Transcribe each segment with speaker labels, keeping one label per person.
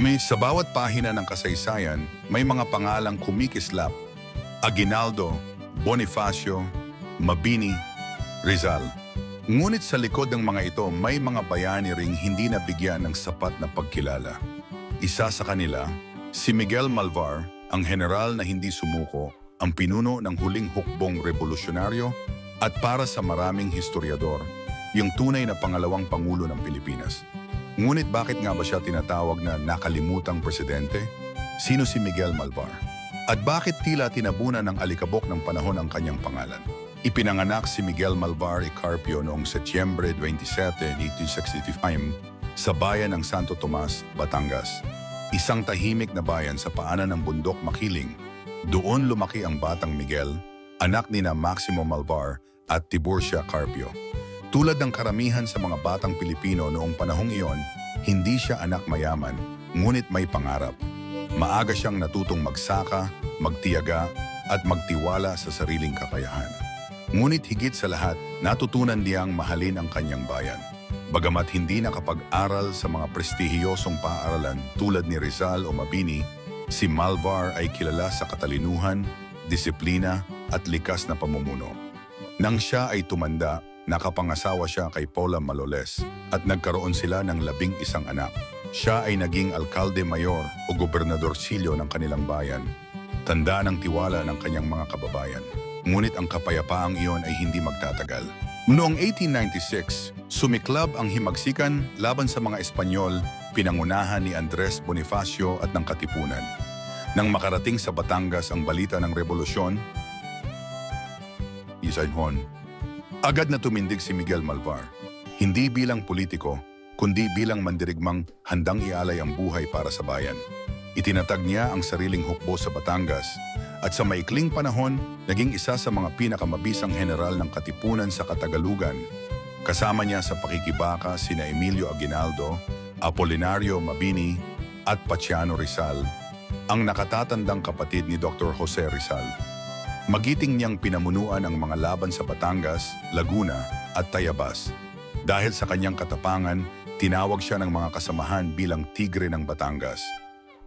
Speaker 1: Sa bawat pahina ng kasaysayan, may mga pangalang kumikislap: Aguinaldo, Bonifacio, Mabini, Rizal. Ngunit sa likod ng mga ito, may mga bayani ring hindi nabigyan ng sapat na pagkilala. Isa sa kanila, si Miguel Malvar, ang general na hindi sumuko, ang pinuno ng huling hukbong revolusyonaryo at para sa maraming historiador, yung tunay na pangalawang pangulo ng Pilipinas. Ngunit bakit nga ba siya tinatawag na nakalimutang presidente? Sino si Miguel Malvar? At bakit tila tinabunan ng alikabok ng panahon ang kanyang pangalan? Ipinanganak si Miguel Malvar y Carpio noong Setyembre 27, 1865 sa bayan ng Santo Tomas, Batangas. Isang tahimik na bayan sa paanan ng bundok Makiling. Doon lumaki ang batang Miguel, anak nina Maximo Malvar at Tiburcia Carpio. Tulad ng karamihan sa mga batang Pilipino noong panahong iyon, hindi siya anak mayaman, ngunit may pangarap. Maaga siyang natutong magsaka, magtiyaga at magtiwala sa sariling kakayahan. Ngunit higit sa lahat, natutunan niyang mahalin ang kanyang bayan. Bagamat hindi nakapag-aral sa mga prestihiyosong paaralan tulad ni Rizal o Mabini, si Malvar ay kilala sa katalinuhan, disiplina at likas na pamumuno. Nang siya ay tumanda, nakapangasawa siya kay Paula Maloles at nagkaroon sila ng 11 anak. Siya ay naging alkalde mayor o gobernadorsilyo ng kanilang bayan, tanda ng tiwala ng kanyang mga kababayan. Ngunit ang kapayapaang iyon ay hindi magtatagal. Noong 1896, sumiklab ang himagsikan laban sa mga Espanyol, pinangunahan ni Andres Bonifacio at ng Katipunan. Nang makarating sa Batangas ang balita ng revolusyon, agad na tumindig si Miguel Malvar, hindi bilang politiko, kundi bilang mandirigmang handang ialay ang buhay para sa bayan. Itinatag niya ang sariling hukbo sa Batangas at sa maikling panahon, naging isa sa mga pinakamabisang general ng Katipunan sa Katagalugan. Kasama niya sa pakikibaka sina Emilio Aguinaldo, Apolinario Mabini at Paciano Rizal, ang nakatatandang kapatid ni Dr. Jose Rizal. Magiting niyang pinamunuan ang mga laban sa Batangas, Laguna at Tayabas. Dahil sa kanyang katapangan, tinawag siya ng mga kasamahan bilang Tigre ng Batangas.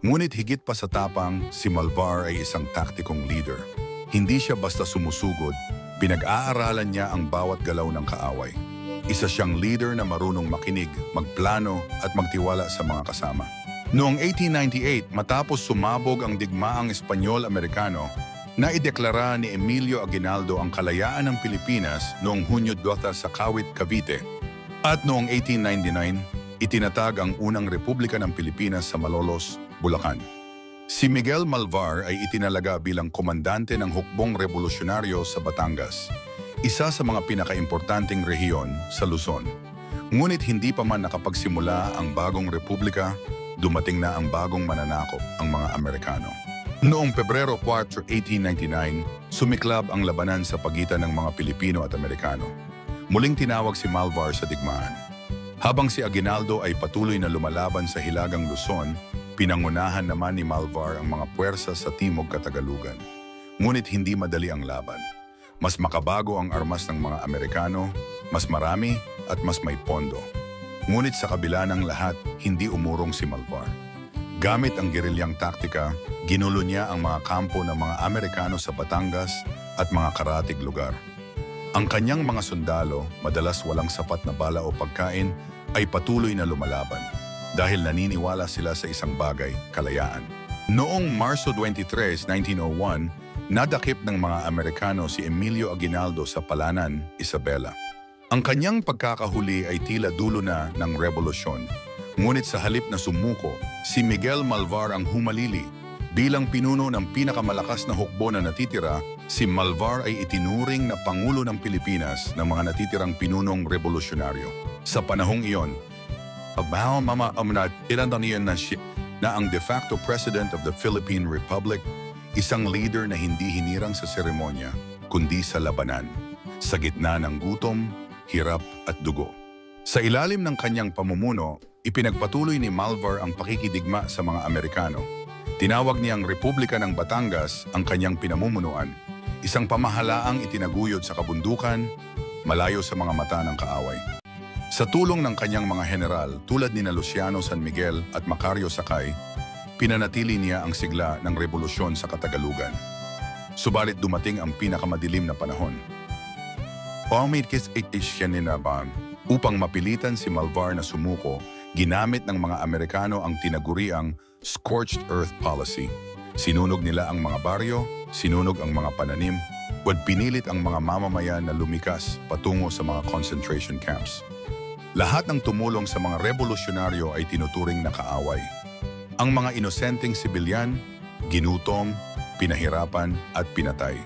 Speaker 1: Ngunit higit pa sa tapang, si Malvar ay isang taktikong leader. Hindi siya basta sumusugod, pinag-aaralan niya ang bawat galaw ng kaaway. Isa siyang leader na marunong makinig, magplano at magtiwala sa mga kasama. Noong 1898, matapos sumabog ang digmaang Espanyol-Amerikano, naideklara ni Emilio Aguinaldo ang kalayaan ng Pilipinas noong Hunyo 12 sa Kawit, Cavite. At noong 1899, itinatag ang unang Republika ng Pilipinas sa Malolos, Bulacan. Si Miguel Malvar ay itinalaga bilang komandante ng hukbong revolusyonaryo sa Batangas, isa sa mga pinakaimportanteng rehiyon sa Luzon. Ngunit hindi pa man nakapagsimula ang bagong republika, dumating na ang bagong mananakop, ang mga Amerikano. Noong Pebrero 4, 1899, sumiklab ang labanan sa pagitan ng mga Pilipino at Amerikano. Muling tinawag si Malvar sa digmaan. Habang si Aguinaldo ay patuloy na lumalaban sa Hilagang Luzon, pinangunahan naman ni Malvar ang mga puwersa sa Timog Katagalugan. Ngunit hindi madali ang laban. Mas makabago ang armas ng mga Amerikano, mas marami at mas may pondo. Ngunit sa kabila ng lahat, hindi umurong si Malvar. Gamit ang gerilyang taktika, ginulo niya ang mga kampo ng mga Amerikano sa Batangas at mga karatig lugar. Ang kanyang mga sundalo, madalas walang sapat na bala o pagkain, ay patuloy na lumalaban dahil naniniwala sila sa isang bagay, kalayaan. Noong Marso 23, 1901, nadakip ng mga Amerikano si Emilio Aguinaldo sa Palanan, Isabela. Ang kanyang pagkakahuli ay tila dulo na ng revolusyon. Ngunit sa halip na sumuko, si Miguel Malvar ang humalili. Bilang pinuno ng pinakamalakas na hukbo na natitira, si Malvar ay itinuring na Pangulo ng Pilipinas ng mga natitirang pinunong revolusyonaryo. Sa panahong iyon, na ang de facto President of the Philippine Republic, isang leader na hindi hinirang sa seremonya, kundi sa labanan, sa gitna ng gutom, hirap at dugo. Sa ilalim ng kanyang pamumuno, ipinagpatuloy ni Malvar ang pakikidigma sa mga Amerikano. Tinawag niyang Republika ng Batangas ang kanyang pinamumunuan, isang pamahalaang itinaguyod sa kabundukan, malayo sa mga mata ng kaaway. Sa tulong ng kanyang mga general tulad ni Luciano San Miguel at Macario Sakay, pinanatili niya ang sigla ng revolusyon sa Katagalugan. Subalit dumating ang pinakamadilim na panahon. Upang mapilitan si Malvar na sumuko, ginamit ng mga Amerikano ang tinaguriang scorched earth policy. Sinunog nila ang mga baryo, sinunog ang mga pananim, at pinilit ang mga mamamayan na lumikas patungo sa mga concentration camps. Lahat ng tumulong sa mga revolusyonaryo ay tinuturing na kaaway. Ang mga inosenteng sibilyan, ginutom, pinahirapan at pinatay.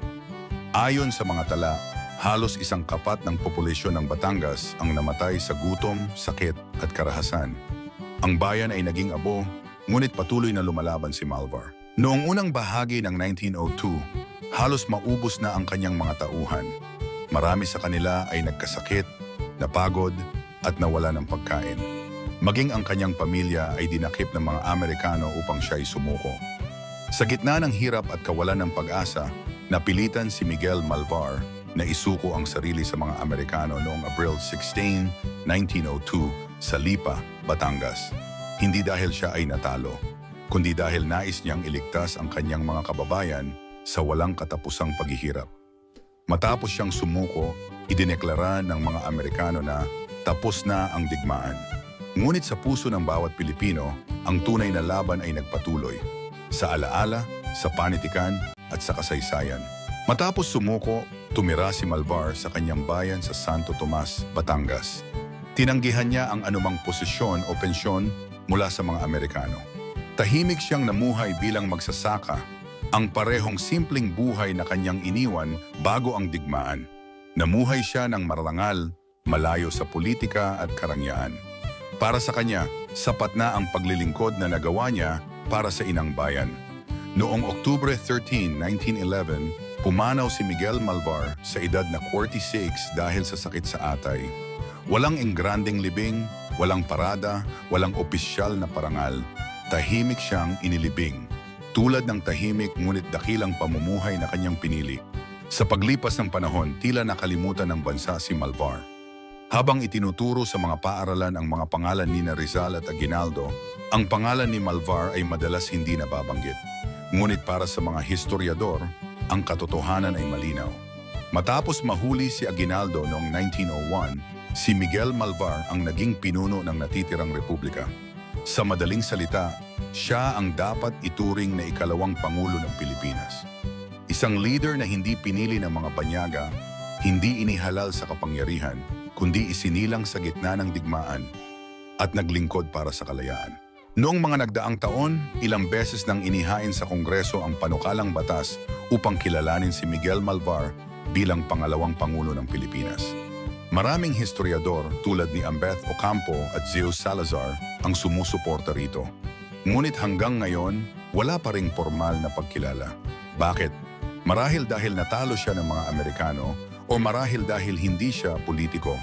Speaker 1: Ayon sa mga tala, halos isang kapat ng populasyon ng Batangas ang namatay sa gutom, sakit at karahasan. Ang bayan ay naging abo, ngunit patuloy na lumalaban si Malvar. Noong unang bahagi ng 1902, halos maubos na ang kanyang mga tauhan. Marami sa kanila ay nagkasakit, napagod at nawala ng pagkain. Maging ang kanyang pamilya ay dinakip ng mga Amerikano upang siya'y sumuko. Sa gitna ng hirap at kawalan ng pag-asa, napilitan si Miguel Malvar na isuko ang sarili sa mga Amerikano noong April 16, 1902 sa Lipa, Batangas. Hindi dahil siya ay natalo, kundi dahil nais niyang iligtas ang kanyang mga kababayan sa walang katapusang paghihirap. Matapos siyang sumuko, idineklara ng mga Amerikano na tapos na ang digmaan. Ngunit sa puso ng bawat Pilipino, ang tunay na laban ay nagpatuloy. Sa alaala, sa panitikan at sa kasaysayan. Matapos sumuko, tumira si Malvar sa kanyang bayan sa Santo Tomas, Batangas. Tinanggihan niya ang anumang posisyon o pensyon mula sa mga Amerikano. Tahimik siyang namuhay bilang magsasaka, ang parehong simpleng buhay na kanyang iniwan bago ang digmaan. Namuhay siya ng marangal, malayo sa politika at karangyaan. Para sa kanya, sapat na ang paglilingkod na nagawa niya para sa inang bayan. Noong Oktubre 13, 1911, pumanaw si Miguel Malvar sa edad na 46 dahil sa sakit sa atay. Walang engrandeng libing, walang parada, walang opisyal na parangal. Tahimik siyang inilibing. Tulad ng tahimik ngunit dakilang pamumuhay na kanyang pinili. Sa paglipas ng panahon, tila nakalimutan ng bansa si Malvar. Habang itinuturo sa mga paaralan ang mga pangalan ni Rizal at Aguinaldo, ang pangalan ni Malvar ay madalas hindi nababanggit. Ngunit para sa mga historiador, ang katotohanan ay malinaw. Matapos mahuli si Aguinaldo noong 1901, si Miguel Malvar ang naging pinuno ng natitirang republika. Sa madaling salita, siya ang dapat ituring na ikalawang pangulo ng Pilipinas. Isang leader na hindi pinili ng mga banyaga, hindi inihalal sa kapangyarihan, kundi isinilang sa gitna ng digmaan at naglingkod para sa kalayaan. Noong mga nagdaang taon, ilang beses nang inihain sa Kongreso ang panukalang batas upang kilalanin si Miguel Malvar bilang pangalawang pangulo ng Pilipinas. Maraming historiador tulad ni Ambeth Ocampo at Zeus Salazar ang sumusuporta rito. Ngunit hanggang ngayon, wala pa ring formal na pagkilala. Bakit? Marahil dahil natalo siya ng mga Amerikano o marahil dahil hindi siya politiko.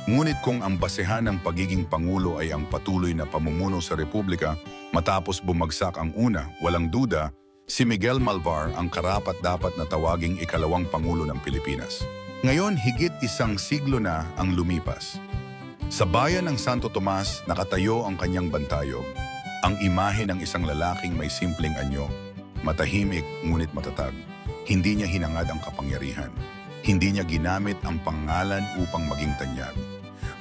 Speaker 1: Ngunit kung ang basehan ng pagiging pangulo ay ang patuloy na pamumuno sa Republika matapos bumagsak ang una, walang duda, si Miguel Malvar ang karapat-dapat na tawaging ikalawang pangulo ng Pilipinas. Ngayon, higit isang siglo na ang lumipas. Sa bayan ng Santo Tomas, nakatayo ang kanyang bantayog, ang imahe ng isang lalaking may simpleng anyo, matahimik ngunit matatag. Hindi niya hinangad ang kapangyarihan. Hindi niya ginamit ang pangalan upang maging tanyag.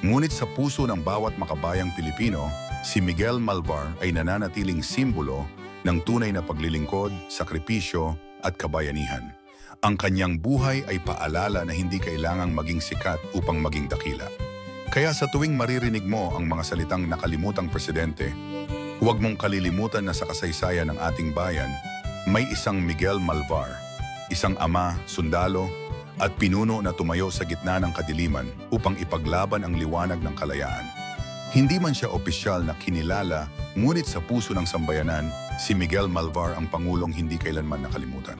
Speaker 1: Ngunit sa puso ng bawat makabayang Pilipino, si Miguel Malvar ay nananatiling simbolo ng tunay na paglilingkod, sakripisyo at kabayanihan. Ang kanyang buhay ay paalala na hindi kailangang maging sikat upang maging dakila. Kaya sa tuwing maririnig mo ang mga salitang nakalimutang presidente, huwag mong kalilimutan na sa kasaysayan ng ating bayan, may isang Miguel Malvar, isang ama, sundalo, at pinuno na tumayo sa gitna ng kadiliman upang ipaglaban ang liwanag ng kalayaan. Hindi man siya opisyal na kinilala, ngunit sa puso ng sambayanan, si Miguel Malvar ang pangulong hindi kailanman nakalimutan.